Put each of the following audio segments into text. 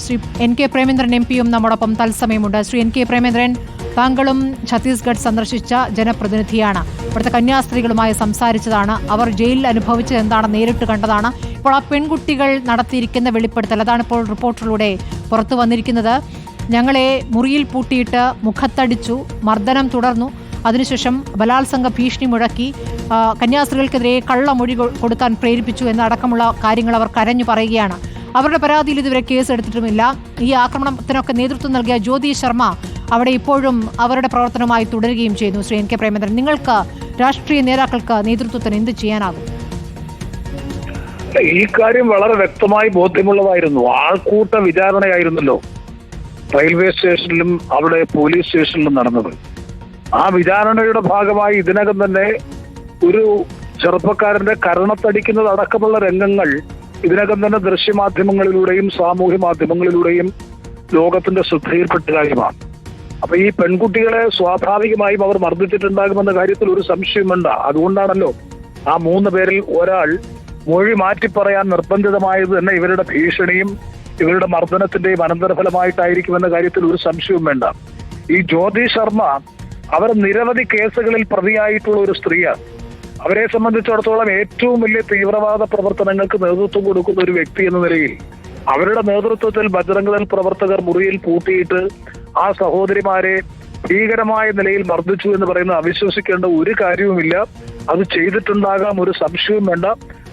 Shri N K Premendran M പിയും നമ്മോടൊപ്പം തത്സമയമുണ്ട്. ശ്രീ എൻ കെ പ്രേമേന്ദ്രൻ, താങ്കളും ഛത്തീസ്ഗഡ് സന്ദർശിച്ച ജനപ്രതിനിധിയാണ്. ഇവിടുത്തെ കന്യാസ്ത്രീകളുമായി സംസാരിച്ചതാണ്. അവർ ജയിലിൽ അനുഭവിച്ചത് എന്താണ് നേരിട്ട് കണ്ടതാണ്. ഇപ്പോൾ ആ പെൺകുട്ടികൾ നടത്തിയിരിക്കുന്ന വെളിപ്പെടുത്തൽ, അതാണ് ഇപ്പോൾ റിപ്പോർട്ടിലൂടെ പുറത്തു വന്നിരിക്കുന്നത്. ഞങ്ങളെ മുറിയിൽ പൂട്ടിയിട്ട് മുഖത്തടിച്ചു, മർദ്ദനം തുടർന്നു, അതിനുശേഷം ബലാത്സംഗ ഭീഷണി മുഴക്കി, കന്യാസ്ത്രീകൾക്കെതിരെ കള്ളമൊഴി കൊടുക്കാൻ പ്രേരിപ്പിച്ചു എന്നടക്കമുള്ള കാര്യങ്ങൾ അവർ കരഞ്ഞു പറയുകയാണ്. അവരുടെ പരാതിയിൽ ഇതുവരെ കേസ് എടുത്തിട്ടുമില്ല. ഈ ആക്രമണത്തിനൊക്കെ നേതൃത്വം നൽകിയ ജ്യോതി ശർമ്മ അവിടെ ഇപ്പോഴും അവരുടെ പ്രവർത്തനവുമായി തുടരുകയും ചെയ്യുന്നു. ശ്രീ എൻ കെ പ്രേമേന്ദ്രൻ, നിങ്ങൾക്ക് രാഷ്ട്രീയ നേതാക്കൾക്ക് നേതൃത്വത്തിന് എന്ത് ചെയ്യാനാകും? ഈ കാര്യം വളരെ വ്യക്തമായി ബോധ്യമുള്ളതായിരുന്നു. ആൾക്കൂട്ട വിചാരണയായിരുന്നല്ലോ റെയിൽവേ സ്റ്റേഷനിലും അവിടെ പോലീസ് സ്റ്റേഷനിലും നടന്നത്. ആ വിചാരണയുടെ ഭാഗമായി ഇതിനകം തന്നെ ഒരു ചെറുപ്പക്കാരന്റെ കരണത്തടിക്കുന്നത് അടക്കമുള്ള രംഗങ്ങൾ ഇതിനകം തന്നെ ദൃശ്യമാധ്യമങ്ങളിലൂടെയും സാമൂഹ്യ മാധ്യമങ്ങളിലൂടെയും ലോകത്തിന്റെ ശ്രദ്ധയിൽപ്പെട്ട കാര്യമാണ്. അപ്പൊ ഈ പെൺകുട്ടികളെ സ്വാഭാവികമായും അവർ മർദ്ദിച്ചിട്ടുണ്ടാകുമെന്ന കാര്യത്തിൽ ഒരു സംശയം വേണ്ട. അതുകൊണ്ടാണല്ലോ ആ 3 പേരിൽ ഒരാൾ മൊഴി മാറ്റിപ്പറയാൻ നിർബന്ധിതമായത് തന്നെ ഇവരുടെ ഭീഷണിയും ഇവരുടെ മർദ്ദനത്തിന്റെയും അനന്തരഫലമായിട്ടായിരിക്കുമെന്ന കാര്യത്തിൽ ഒരു സംശയവും വേണ്ട. ഈ ജ്യോതി ശർമ്മ അവർ നിരവധി കേസുകളിൽ പ്രതിയായിട്ടുള്ള ഒരു സ്ത്രീയാണ്. അവരെ സംബന്ധിച്ചിടത്തോളം ഏറ്റവും വലിയ തീവ്രവാദ പ്രവർത്തനങ്ങൾക്ക് നേതൃത്വം കൊടുക്കുന്ന ഒരു വ്യക്തി എന്ന നിലയിൽ അവരുടെ നേതൃത്വത്തിൽ ബജ്രംഗ് ദൾ പ്രവർത്തകർ മുറിയിൽ പൂട്ടിയിട്ട് ആ സഹോദരിമാരെ ഭീകരമായ നിലയിൽ മർദ്ദിച്ചു എന്ന് പറയുന്നത് അവിശ്വസിക്കേണ്ട ഒരു കാര്യവുമില്ല. അത് ചെയ്തിട്ടുണ്ടാകാം, ഒരു സംശയവും വേണ്ട.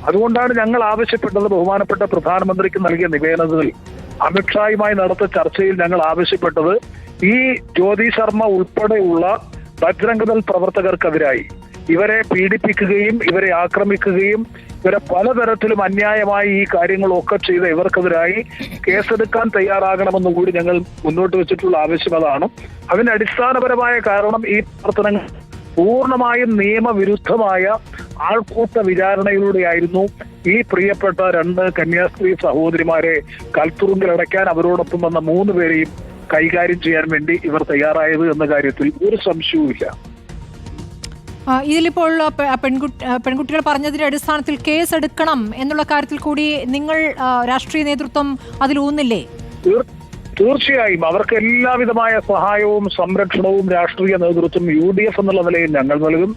അതുകൊണ്ടാണ് ഞങ്ങൾ ആവശ്യപ്പെട്ടത്, ബഹുമാനപ്പെട്ട പ്രധാനമന്ത്രിക്ക് നൽകിയ നിവേദനത്തിൽ അമിത്ഷായുമായി നടത്തിയ ചർച്ചയിൽ ഞങ്ങൾ ആവശ്യപ്പെട്ടത് ഈ ജ്യോതി ശർമ്മ ഉൾപ്പെടെയുള്ള ബജ്രംഗ് ദൾ പ്രവർത്തകർക്കെതിരായി ഇവരെ പീഡിപ്പിക്കുകയും ഇവരെ ആക്രമിക്കുകയും ഇവരെ പലതരത്തിലും അന്യായമായി ഈ കാര്യങ്ങളൊക്കെ ചെയ്ത ഇവർക്കെതിരായി കേസെടുക്കാൻ തയ്യാറാകണമെന്ന് കൂടി ഞങ്ങൾ മുന്നോട്ട് വെച്ചിട്ടുള്ള ആവശ്യം അതാണ്. അതിന്റെ അടിസ്ഥാനപരമായ കാരണം ഈ പ്രവർത്തനങ്ങൾ പൂർണ്ണമായും നിയമവിരുദ്ധമായ ആൾക്കൂട്ട വിചാരണയിലൂടെയായിരുന്നു ഈ പ്രിയപ്പെട്ട 2 കന്യാസ്ത്രീ സഹോദരിമാരെ കൽത്തുറുങ്കിലടയ്ക്കാൻ അവരോടൊപ്പം വന്ന 3 പേരെയും കൈകാര്യം ചെയ്യാൻ വേണ്ടി ഇവർ തയ്യാറായത് എന്ന കാര്യത്തിൽ ഒരു സംശയവുമില്ല. ഇതിലിപ്പോൾ പെൺകുട്ടികൾ പറഞ്ഞതിന്റെ അടിസ്ഥാനത്തിൽ കേസ് എടുക്കണം എന്നുള്ള കാര്യത്തിൽ കൂടി നിങ്ങൾ രാഷ്ട്രീയ നേതൃത്വം അതിലൂന്നില്ലേ? തീർച്ചയായും അവർക്ക് എല്ലാവിധമായ സഹായവും സംരക്ഷണവും രാഷ്ട്രീയ നേതൃത്വം UDF എന്നുള്ള നിലയിൽ ഞങ്ങൾ നൽകും.